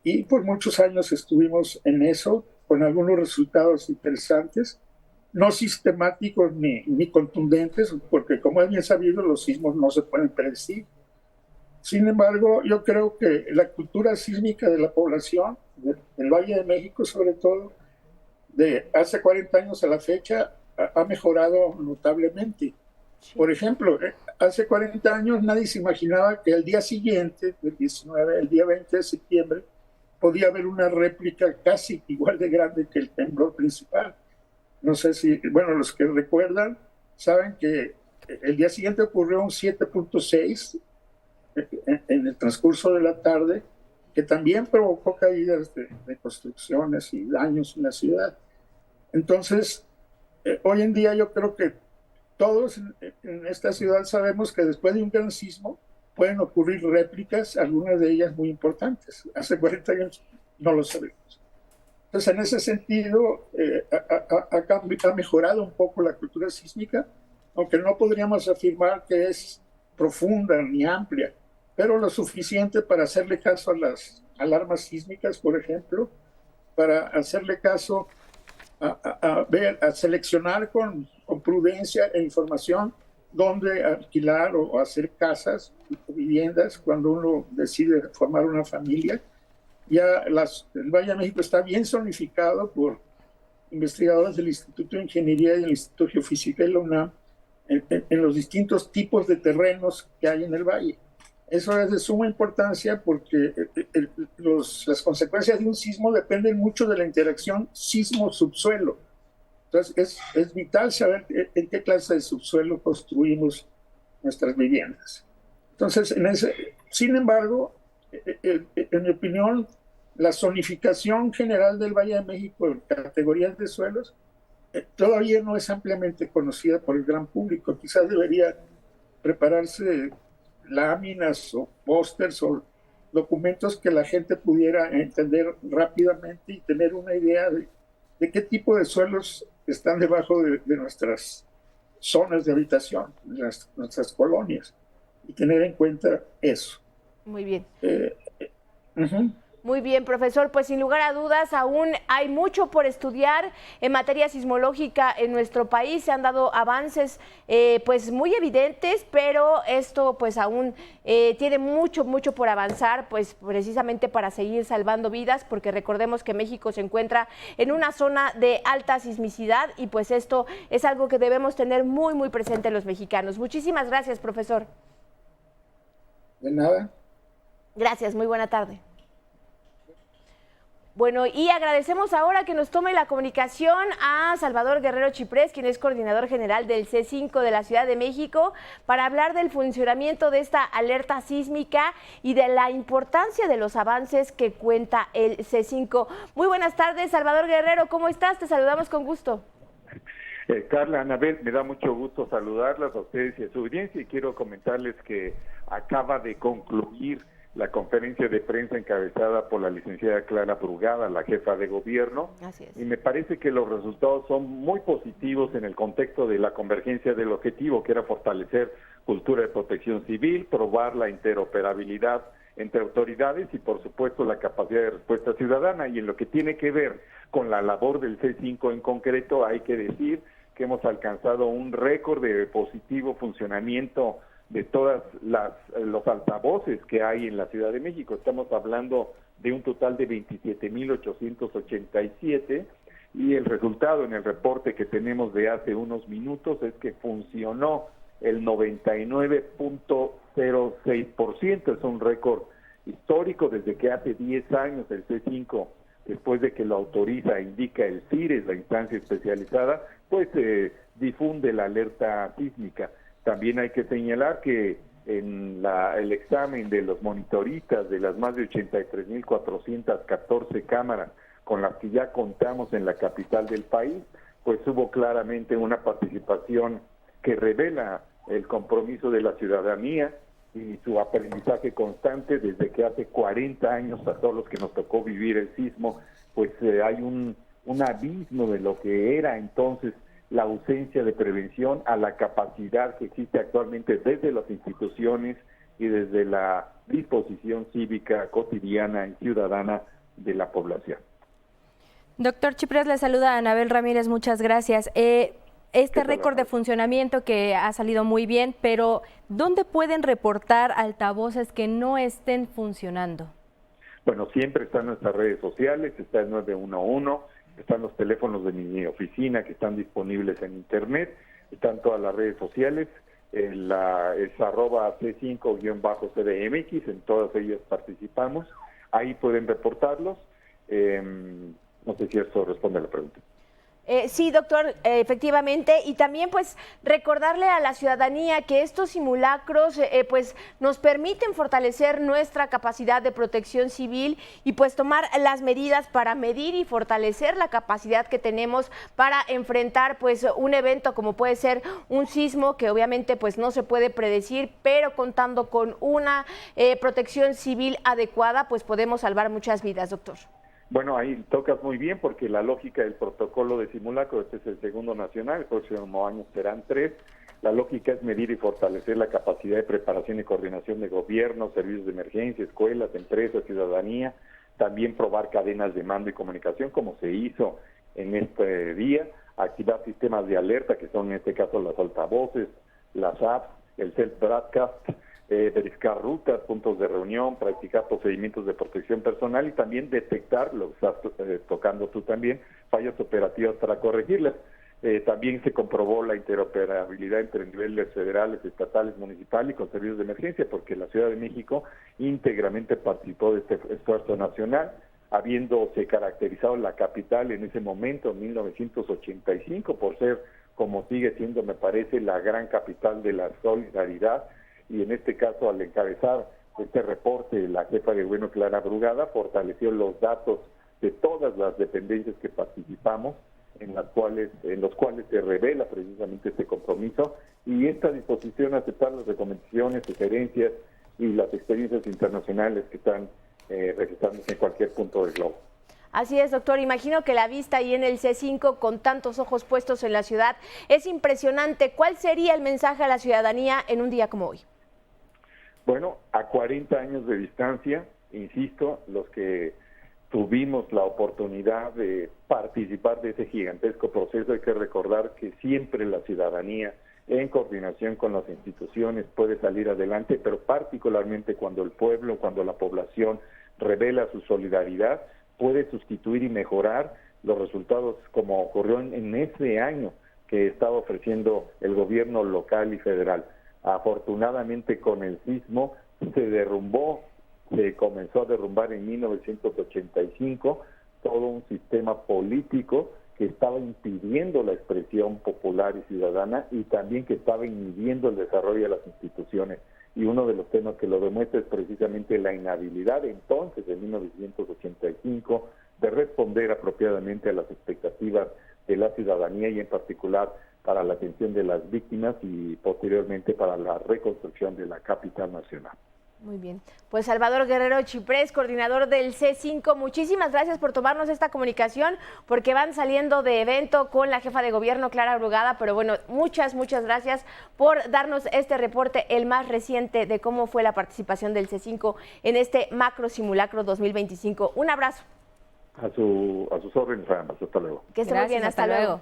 Y por muchos años estuvimos en eso, con algunos resultados interesantes, no sistemáticos ni contundentes, porque como es bien sabido, los sismos no se pueden predecir. Sin embargo, yo creo que la cultura sísmica de la población, del Valle de México sobre todo, de hace 40 años a la fecha, ha mejorado notablemente. Por ejemplo, hace 40 años nadie se imaginaba que el día siguiente, el 19, el día 20 de septiembre, podía haber una réplica casi igual de grande que el temblor principal. No sé si, bueno, los que recuerdan saben que el día siguiente ocurrió un 7.6 en el transcurso de la tarde, que también provocó caídas de construcciones y daños en la ciudad. Entonces, hoy en día yo creo que todos en esta ciudad sabemos que después de un gran sismo pueden ocurrir réplicas, algunas de ellas muy importantes. Hace 40 años no lo sabemos. Entonces, en ese sentido, ha mejorado un poco la cultura sísmica, aunque no podríamos afirmar que es profunda ni amplia, pero lo suficiente para hacerle caso a las alarmas sísmicas, por ejemplo, para hacerle caso a seleccionar con prudencia e información dónde alquilar o hacer casas o viviendas cuando uno decide formar una familia. Ya el Valle de México está bien zonificado por investigadores del Instituto de Ingeniería y del Instituto de Geofísica de la UNAM en los distintos tipos de terrenos que hay en el valle. Eso es de suma importancia porque las consecuencias de un sismo dependen mucho de la interacción sismo-subsuelo. Entonces es vital saber en qué clase de subsuelo construimos nuestras viviendas. Entonces, sin embargo, en mi opinión, la zonificación general del Valle de México en categorías de suelos todavía no es ampliamente conocida por el gran público. Quizás debería prepararse láminas o pósters o documentos que la gente pudiera entender rápidamente y tener una idea de qué tipo de suelos están debajo de nuestras zonas de habitación, de nuestras colonias, y tener en cuenta eso. Muy bien. Uh-huh. Muy bien, profesor, pues sin lugar a dudas aún hay mucho por estudiar en materia sismológica en nuestro país. Se han dado avances pues muy evidentes, pero esto pues aún tiene mucho por avanzar, pues precisamente para seguir salvando vidas, porque recordemos que México se encuentra en una zona de alta sismicidad y pues esto es algo que debemos tener muy presente los mexicanos. Muchísimas gracias, profesor. De nada. Gracias, muy buena tarde. Bueno, y agradecemos ahora que nos tome la comunicación a Salvador Guerrero Chiprés, quien es coordinador general del C5 de la Ciudad de México, para hablar del funcionamiento de esta alerta sísmica y de la importancia de los avances que cuenta el C5. Muy buenas tardes, Salvador Guerrero, ¿cómo estás? Te saludamos con gusto. Carla, Anabel, me da mucho gusto saludarlas a ustedes y a su audiencia, y quiero comentarles que acaba de concluir la conferencia de prensa encabezada por la licenciada Clara Brugada, la jefa de gobierno. Así es. Y me parece que los resultados son muy positivos en el contexto de la convergencia del objetivo, que era fortalecer cultura de protección civil, probar la interoperabilidad entre autoridades y, por supuesto, la capacidad de respuesta ciudadana. Y en lo que tiene que ver con la labor del C5 en concreto, hay que decir que hemos alcanzado un récord de positivo funcionamiento de todas los altavoces que hay en la Ciudad de México. Estamos hablando de un total de 27,887, y el resultado en el reporte que tenemos de hace unos minutos es que funcionó el 99.06%, es un récord histórico desde que hace 10 años el C5, después de que lo autoriza, indica el CIRES, la instancia especializada, pues difunde la alerta sísmica. También hay que señalar que en el examen de los monitoristas de las más de 83,414 cámaras con las que ya contamos en la capital del país, pues hubo claramente una participación que revela el compromiso de la ciudadanía y su aprendizaje constante desde que hace 40 años, a todos los que nos tocó vivir el sismo, pues hay un abismo de lo que era entonces la ausencia de prevención a la capacidad que existe actualmente desde las instituciones y desde la disposición cívica cotidiana y ciudadana de la población. Doctor Chiprés, le saluda Anabel Ramírez, muchas gracias. Este récord de funcionamiento que ha salido muy bien, pero ¿dónde pueden reportar altavoces que no estén funcionando? Bueno, siempre están en nuestras redes sociales, está el 911, están los teléfonos de mi oficina que están disponibles en internet, están todas las redes sociales, es @C5-CDMX, en todas ellas participamos, ahí pueden reportarlos. No sé si eso responde a la pregunta. Sí, doctor, efectivamente, y también pues recordarle a la ciudadanía que estos simulacros pues nos permiten fortalecer nuestra capacidad de protección civil y pues tomar las medidas para medir y fortalecer la capacidad que tenemos para enfrentar pues un evento como puede ser un sismo, que obviamente pues no se puede predecir, pero contando con una protección civil adecuada pues podemos salvar muchas vidas, doctor. Bueno, ahí tocas muy bien porque la lógica del protocolo de simulacro, este es el segundo nacional, el próximo año serán 3. La lógica es medir y fortalecer la capacidad de preparación y coordinación de gobierno, servicios de emergencia, escuelas, empresas, ciudadanía, también probar cadenas de mando y comunicación como se hizo en este día, activar sistemas de alerta que son en este caso los altavoces, las apps, el self-broadcast, verificar rutas, puntos de reunión, practicar procedimientos de protección personal y también detectar, lo estás tocando tú también, fallas operativas para corregirlas. También se comprobó la interoperabilidad entre niveles federales, estatales, municipales y con servicios de emergencia, porque la Ciudad de México íntegramente participó de este esfuerzo nacional, habiéndose caracterizado la capital en ese momento, en 1985, por ser, como sigue siendo, me parece, la gran capital de la solidaridad. Y en este caso, al encabezar este reporte, la jefa de gobierno Clara Brugada fortaleció los datos de todas las dependencias que participamos, en los cuales se revela precisamente este compromiso y esta disposición a aceptar las recomendaciones, sugerencias y las experiencias internacionales que están registrándose en cualquier punto del globo. Así es, doctor. Imagino que la vista ahí en el C5 con tantos ojos puestos en la ciudad es impresionante. ¿Cuál sería el mensaje a la ciudadanía en un día como hoy? Bueno, a 40 años de distancia, insisto, los que tuvimos la oportunidad de participar de ese gigantesco proceso, hay que recordar que siempre la ciudadanía, en coordinación con las instituciones, puede salir adelante, pero particularmente cuando el pueblo, cuando la población revela su solidaridad, puede sustituir y mejorar los resultados como ocurrió en ese año que estaba ofreciendo el gobierno local y federal. Afortunadamente con el sismo se comenzó a derrumbar en 1985 todo un sistema político que estaba impidiendo la expresión popular y ciudadana y también que estaba inhibiendo el desarrollo de las instituciones. Y uno de los temas que lo demuestra es precisamente la inhabilidad entonces, de 1985, de responder apropiadamente a las expectativas de la ciudadanía y en particular para la atención de las víctimas y posteriormente para la reconstrucción de la capital nacional. Muy bien. Pues Salvador Guerrero Chiprés, coordinador del C5, muchísimas gracias por tomarnos esta comunicación, porque van saliendo de evento con la jefa de gobierno, Clara Brugada, pero bueno, muchas gracias por darnos este reporte, el más reciente de cómo fue la participación del C5 en este macro simulacro 2025. Un abrazo. A sus órdenes, además. Hasta luego. Que esté muy bien, hasta luego.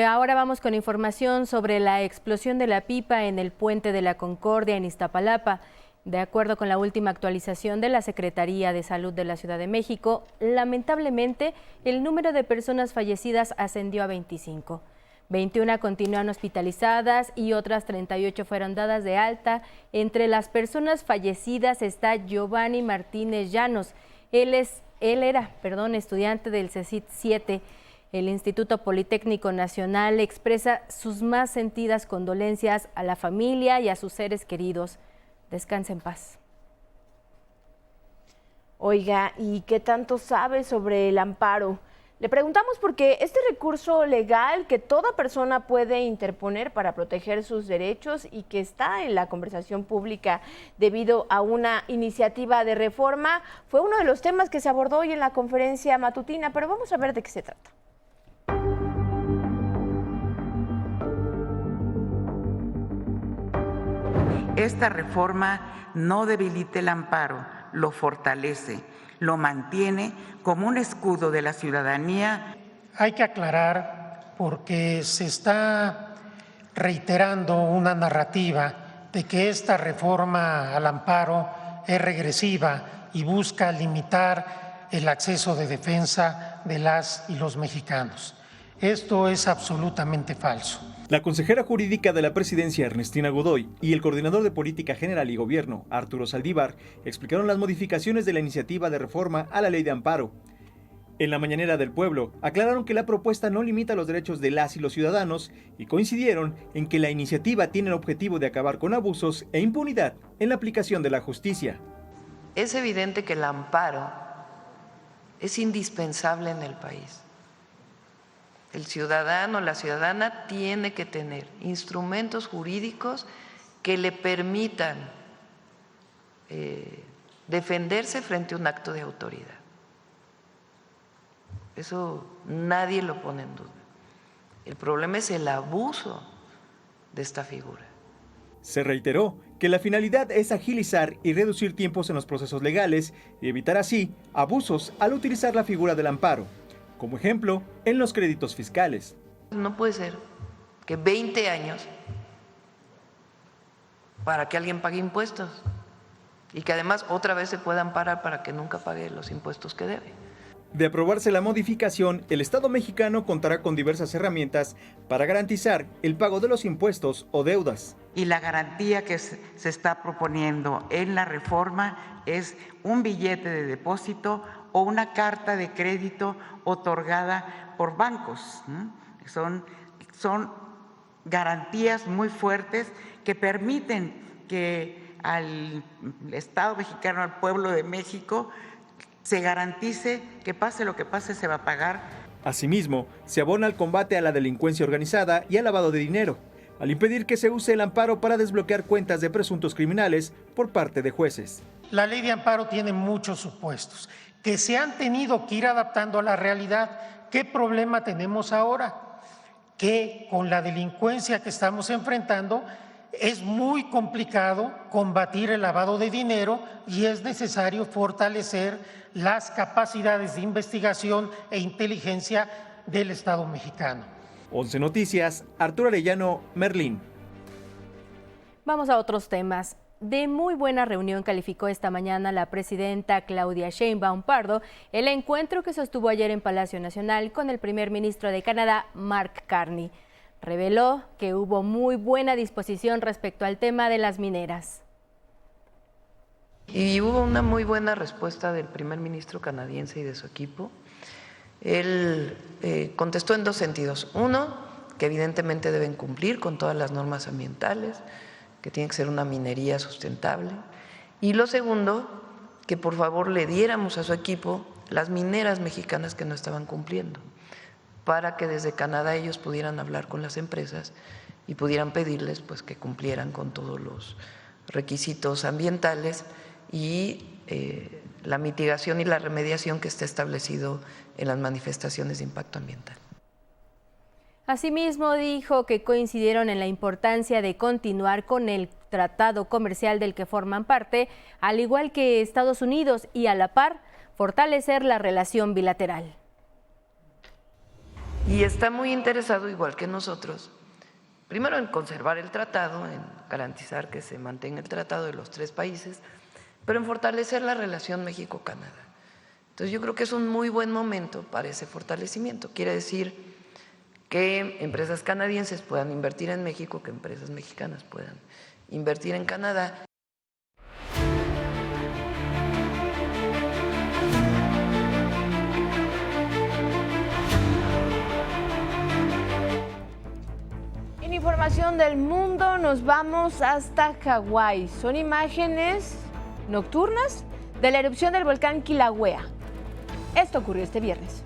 Ahora vamos con información sobre la explosión de la pipa en el Puente de la Concordia en Iztapalapa. De acuerdo con la última actualización de la Secretaría de Salud de la Ciudad de México, lamentablemente el número de personas fallecidas ascendió a 25. 21 continúan hospitalizadas y otras 38 fueron dadas de alta. Entre las personas fallecidas está Giovanni Martínez Llanos. Él era estudiante del CECIT 7. El Instituto Politécnico Nacional expresa sus más sentidas condolencias a la familia y a sus seres queridos. Descanse en paz. Oiga, ¿y qué tanto sabe sobre el amparo? Le preguntamos porque este recurso legal que toda persona puede interponer para proteger sus derechos y que está en la conversación pública debido a una iniciativa de reforma fue uno de los temas que se abordó hoy en la conferencia matutina, pero vamos a ver de qué se trata. Esta reforma no debilita el amparo, lo fortalece, lo mantiene como un escudo de la ciudadanía. Hay que aclarar porque se está reiterando una narrativa de que esta reforma al amparo es regresiva y busca limitar el acceso de defensa de las y los mexicanos. Esto es absolutamente falso. La consejera jurídica de la presidencia, Ernestina Godoy, y el coordinador de Política General y Gobierno, Arturo Saldívar, explicaron las modificaciones de la iniciativa de reforma a la Ley de Amparo. En la mañanera del pueblo, aclararon que la propuesta no limita los derechos de las y los ciudadanos y coincidieron en que la iniciativa tiene el objetivo de acabar con abusos e impunidad en la aplicación de la justicia. Es evidente que el amparo es indispensable en el país. El ciudadano, la ciudadana tiene que tener instrumentos jurídicos que le permitan defenderse frente a un acto de autoridad. Eso nadie lo pone en duda. El problema es el abuso de esta figura. Se reiteró que la finalidad es agilizar y reducir tiempos en los procesos legales y evitar así abusos al utilizar la figura del amparo, como ejemplo en los créditos fiscales. No puede ser que 20 años para que alguien pague impuestos y que además otra vez se pueda amparar para que nunca pague los impuestos que debe. De aprobarse la modificación, el Estado mexicano contará con diversas herramientas para garantizar el pago de los impuestos o deudas. Y la garantía que se está proponiendo en la reforma es un billete de depósito o una carta de crédito otorgada por bancos. Son garantías muy fuertes que permiten que al Estado mexicano, al pueblo de México, se garantice que pase lo que pase, se va a pagar. Asimismo, se abona al combate a la delincuencia organizada y al lavado de dinero, al impedir que se use el amparo para desbloquear cuentas de presuntos criminales por parte de jueces. La ley de amparo tiene muchos supuestos que se han tenido que ir adaptando a la realidad. ¿Qué problema tenemos ahora? Que con la delincuencia que estamos enfrentando es muy complicado combatir el lavado de dinero y es necesario fortalecer las capacidades de investigación e inteligencia del Estado mexicano. 11 Noticias, Arturo Arellano, Merlín. Vamos a otros temas. De muy buena reunión calificó esta mañana la presidenta Claudia Sheinbaum Pardo el encuentro que sostuvo ayer en Palacio Nacional con el primer ministro de Canadá, Mark Carney. Reveló que hubo muy buena disposición respecto al tema de las mineras. Y hubo una muy buena respuesta del primer ministro canadiense y de su equipo. Él contestó en dos sentidos. Uno, que evidentemente deben cumplir con todas las normas ambientales, que tiene que ser una minería sustentable. Y lo segundo, que por favor le diéramos a su equipo las mineras mexicanas que no estaban cumpliendo, para que desde Canadá ellos pudieran hablar con las empresas y pudieran pedirles pues que cumplieran con todos los requisitos ambientales y la mitigación y la remediación que está establecido en las manifestaciones de impacto ambiental. Asimismo, dijo que coincidieron en la importancia de continuar con el tratado comercial del que forman parte, al igual que Estados Unidos, y a la par fortalecer la relación bilateral. Y está muy interesado, igual que nosotros, primero en conservar el tratado, en garantizar que se mantenga el tratado de los tres países, pero en fortalecer la relación México-Canadá. Entonces yo creo que es un muy buen momento para ese fortalecimiento. Quiere decir que empresas canadienses puedan invertir en México, que empresas mexicanas puedan invertir en Canadá. En información del mundo nos vamos hasta Hawái. Son imágenes nocturnas de la erupción del volcán Kilauea. Esto ocurrió este viernes.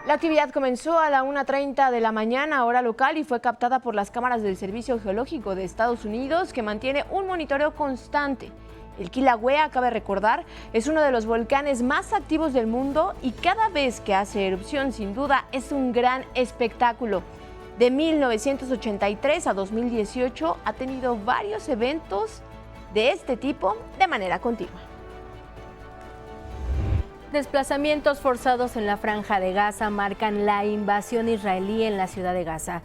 La actividad comenzó a la 1:30 de la mañana, hora local, y fue captada por las cámaras del Servicio Geológico de Estados Unidos, que mantiene un monitoreo constante. El Kilauea, cabe recordar, es uno de los volcanes más activos del mundo y cada vez que hace erupción, sin duda, es un gran espectáculo. De 1983 a 2018 ha tenido varios eventos de este tipo de manera continua. Desplazamientos forzados en la Franja de Gaza marcan la invasión israelí en la ciudad de Gaza.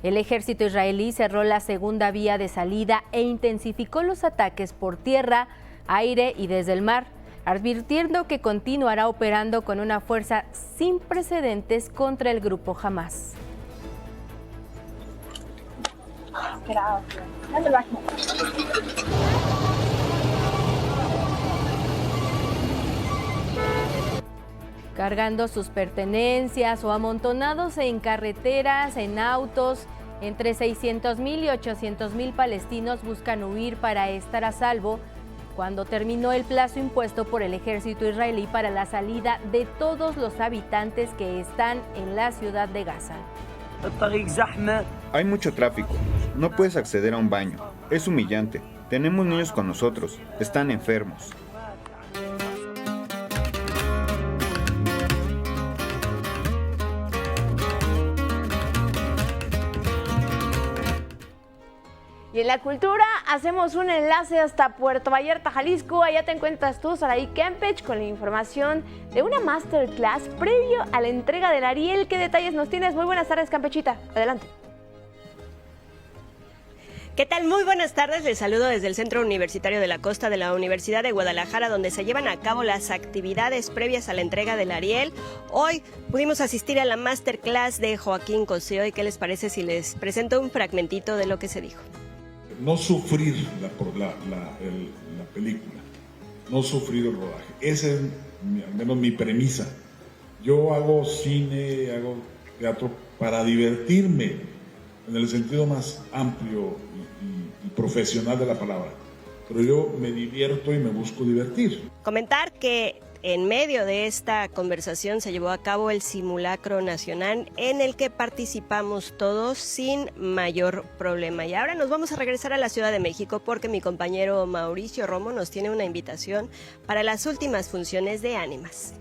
El ejército israelí cerró la segunda vía de salida e intensificó los ataques por tierra, aire y desde el mar, advirtiendo que continuará operando con una fuerza sin precedentes contra el grupo Hamás. Gracias. Ya me lo bajo. Cargando sus pertenencias o amontonados en carreteras, en autos, entre 600,000 y 800,000 palestinos buscan huir para estar a salvo cuando terminó el plazo impuesto por el ejército israelí para la salida de todos los habitantes que están en la ciudad de Gaza. Hay mucho tráfico, no puedes acceder a un baño, es humillante, tenemos niños con nosotros, están enfermos. Y en la cultura hacemos un enlace hasta Puerto Vallarta, Jalisco. Allá te encuentras tú, Saraí Kempech, con la información de una masterclass previo a la entrega del Ariel. ¿Qué detalles nos tienes? Muy buenas tardes, Campechita. Adelante. ¿Qué tal? Muy buenas tardes. Les saludo desde el Centro Universitario de la Costa de la Universidad de Guadalajara, donde se llevan a cabo las actividades previas a la entrega del Ariel. Hoy pudimos asistir a la masterclass de Joaquín Cosío. ¿Y qué les parece si les presento un fragmentito de lo que se dijo? No sufrir la película, no sufrir el rodaje. Esa es al menos mi premisa. Yo hago cine, hago teatro para divertirme, en el sentido más amplio y profesional de la palabra. Pero yo me divierto y me busco divertir. Comentar que en medio de esta conversación se llevó a cabo el simulacro nacional en el que participamos todos sin mayor problema. Y ahora nos vamos a regresar a la Ciudad de México porque mi compañero Mauricio Romo nos tiene una invitación para las últimas funciones de Ánimas.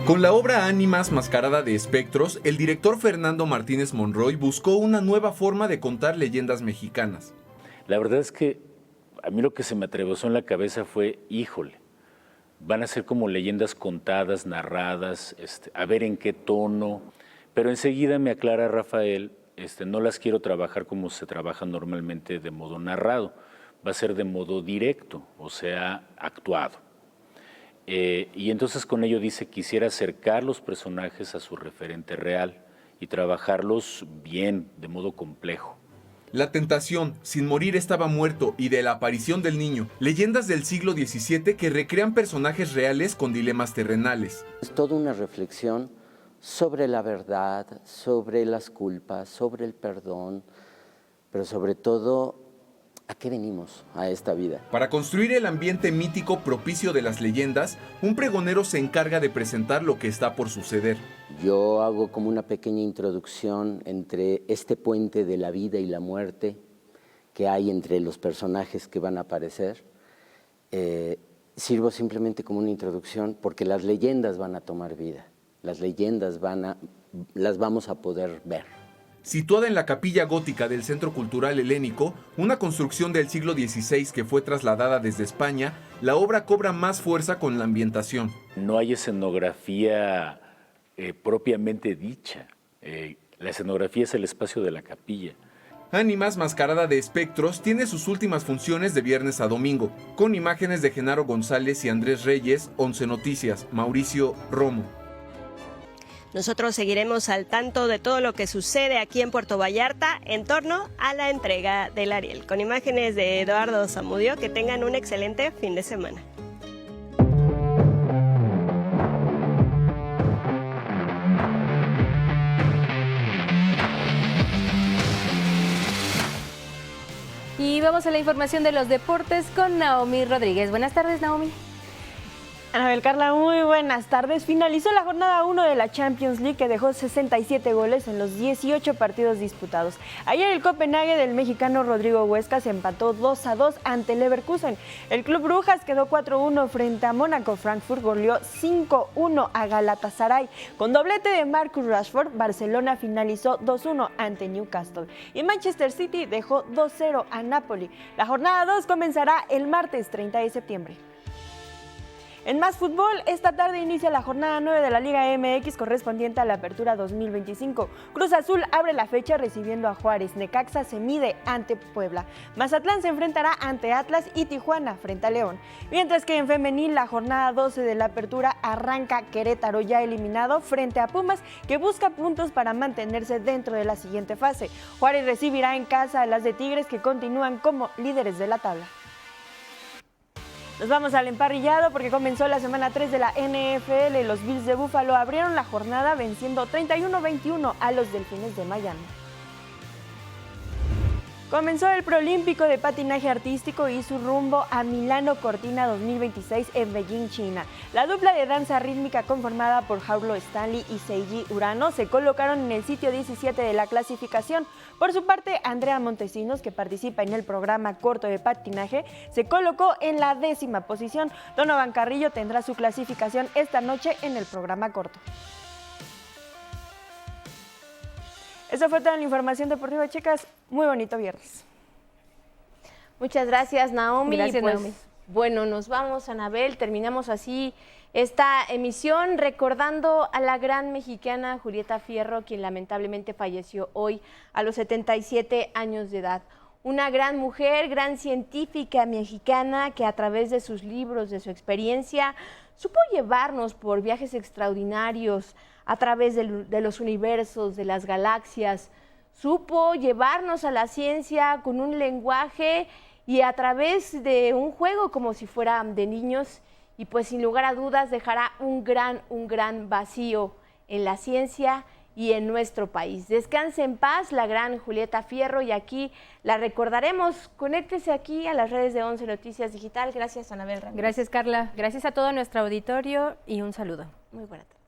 Con la obra Ánimas mascarada de espectros, el director Fernando Martínez Monroy buscó una nueva forma de contar leyendas mexicanas. La verdad es que a mí lo que se me atravesó en la cabeza fue, híjole, van a ser como leyendas contadas, narradas, a ver en qué tono, pero enseguida me aclara Rafael, no las quiero trabajar como se trabaja normalmente de modo narrado, va a ser de modo directo, o sea, actuado. Y entonces con ello dice, quisiera acercar los personajes a su referente real y trabajarlos bien, de modo complejo. La tentación, Sin morir estaba muerto y de la aparición del niño, leyendas del siglo XVII que recrean personajes reales con dilemas terrenales. Es toda una reflexión sobre la verdad, sobre las culpas, sobre el perdón, pero sobre todo, ¿a qué venimos a esta vida? Para construir el ambiente mítico propicio de las leyendas, un pregonero se encarga de presentar lo que está por suceder. Yo hago como una pequeña introducción entre este puente de la vida y la muerte que hay entre los personajes que van a aparecer. Sirvo simplemente como una introducción porque las leyendas van a tomar vida. Las leyendas las vamos a poder ver. Situada en la capilla gótica del Centro Cultural Helénico, una construcción del siglo XVI que fue trasladada desde España, la obra cobra más fuerza con la ambientación. No hay escenografía propiamente dicha. La escenografía es el espacio de la capilla. Ánimas mascarada de espectros tiene sus últimas funciones de viernes a domingo, con imágenes de Genaro González y Andrés Reyes, 11 Noticias, Mauricio Romo. Nosotros seguiremos al tanto de todo lo que sucede aquí en Puerto Vallarta en torno a la entrega del Ariel. Con imágenes de Eduardo Zamudio, que tengan un excelente fin de semana. Y vamos a la información de los deportes con Naomi Rodríguez. Buenas tardes, Naomi. Anabel, Carla, muy buenas tardes. Finalizó la jornada 1 de la Champions League, que dejó 67 goles en los 18 partidos disputados. Ayer el Copenhague del mexicano Rodrigo Huesca se empató 2-2 ante el Leverkusen. El Club Brujas quedó 4-1 frente a Mónaco. Frankfurt goleó 5-1 a Galatasaray. Con doblete de Marcus Rashford, Barcelona finalizó 2-1 ante Newcastle. Y Manchester City dejó 2-0 a Napoli. La jornada 2 comenzará el martes 30 de septiembre. En más fútbol, esta tarde inicia la jornada 9 de la Liga MX correspondiente a la Apertura 2025. Cruz Azul abre la fecha recibiendo a Juárez, Necaxa se mide ante Puebla, Mazatlán se enfrentará ante Atlas y Tijuana frente a León. Mientras que en femenil, la jornada 12 de la Apertura arranca Querétaro ya eliminado frente a Pumas, que busca puntos para mantenerse dentro de la siguiente fase. Juárez recibirá en casa a las de Tigres, que continúan como líderes de la tabla. Nos vamos al emparrillado porque comenzó la semana 3 de la NFL y los Bills de Buffalo abrieron la jornada venciendo 31-21 a los Delfines de Miami. Comenzó el Proolímpico de patinaje artístico y su rumbo a Milano Cortina 2026 en Beijing, China. La dupla de danza rítmica conformada por Paulo Stanley y Seiji Urano se colocaron en el sitio 17 de la clasificación. Por su parte, Andrea Montesinos, que participa en el programa corto de patinaje, se colocó en la 10ª posición. Donovan Carrillo tendrá su clasificación esta noche en el programa corto. Esa fue toda la información deportiva, chicas. Muy bonito viernes. Muchas gracias, Naomi. Gracias, pues, Naomi. Bueno, nos vamos, Anabel. Terminamos así esta emisión recordando a la gran mexicana Julieta Fierro, quien lamentablemente falleció hoy a los 77 años de edad. Una gran mujer, gran científica mexicana que a través de sus libros, de su experiencia, supo llevarnos por viajes extraordinarios a través de los universos, de las galaxias. Supo llevarnos a la ciencia con un lenguaje y a través de un juego como si fuera de niños, y pues sin lugar a dudas dejará un gran vacío en la ciencia y en nuestro país. Descanse en paz la gran Julieta Fierro, y aquí la recordaremos. Conéctese aquí a las redes de 11 Noticias Digital. Gracias, Anabel Ramírez. Gracias, Carla. Gracias a todo nuestro auditorio y un saludo. Muy buena tarde.